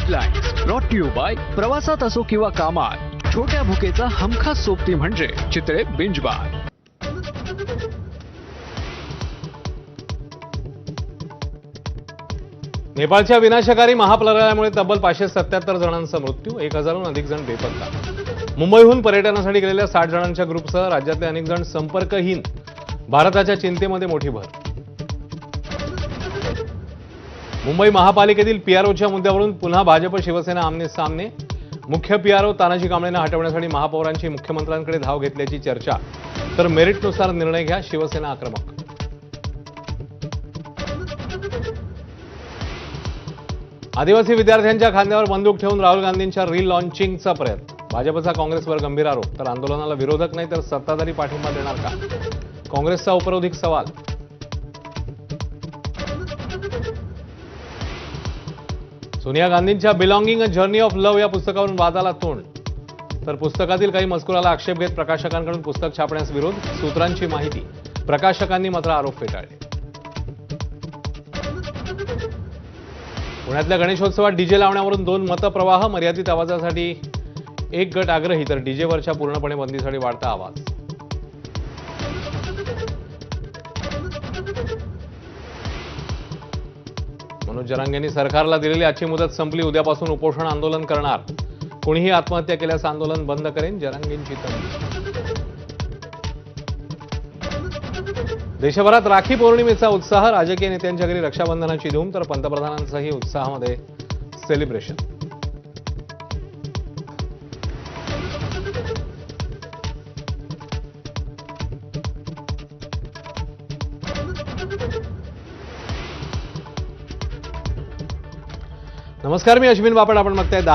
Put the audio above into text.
Headlines brought to you by प्रवासात असो किंवा कामात छोट्या भुकेचा हमखास सोबती म्हणजे चितळे बिंज बार. नेपाळच्या विनाशकारी महाप्रलयामुळे तब्बल 577 जणांचा मृत्यू, 1000हून अधिक जण बेपत्ता. मुंबईहून पर्यटनासाठी गेलेल्या 60 जणांच्या ग्रुपसह राज्यातले अनेक जण संपर्कहीन. भारताच्या चिंतेमध्ये मोठी भर. मुंबई महापालिकेतील पीआरओच्या मुद्द्यावरून पुन्हा भाजप शिवसेना आमने सामने. मुख्य पीआरओ तानाजी कांबळेंना हटवण्यासाठी महापौरांची मुख्यमंत्र्यांकडे धाव घेतल्याची चर्चा, तर मेरिटनुसार निर्णय घ्या, शिवसेना आक्रमक. आदिवासी विद्यार्थ्यांच्या खांद्यावर बंदूक ठेवून राहुल गांधींच्या रिलॉन्चिंगचा प्रयत्न. भाजपचा काँग्रेसवर गंभीर आरोप, तर आंदोलनाला विरोधक नाही तर सत्ताधारी पाठिंबा देणार का, काँग्रेसचा उपरोधिक सवाल. सोनिया गांधींच्या belonging a journey of love या पुस्तकावरून वादाला तोंड, तर पुस्तकातील काही मजकुराला आक्षेप घेत प्रकाशकांकडून पुस्तक छापण्यास विरोध. सूत्रांची माहिती, प्रकाशकांनी मात्र आरोप फेटाळले. पुण्यातल्या गणेशोत्सवात डीजे लावण्यावरून 2 मतप्रवाह. मर्यादित आवाजासाठी एक गट आग्रही, तर डीजेवरच्या पूर्णपणे बंदीसाठी वाढता आवाज. मनोज जरांगेंनी सरकारला दिलेली आजची मुदत संपली, उद्यापासून उपोषण आंदोलन करणार. कोणीही आत्महत्या केल्यास आंदोलन बंद करेन, जरांगेंची तंबी. देशभरात राखी पौर्णिमेचा उत्साह. राजकीय नेत्यांच्या घरी रक्षाबंधनाची धूम, तर पंतप्रधानांचंही उत्साहामध्ये सेलिब्रेशन. नमस्कार, मी अश्विन बापट. आपण बघताय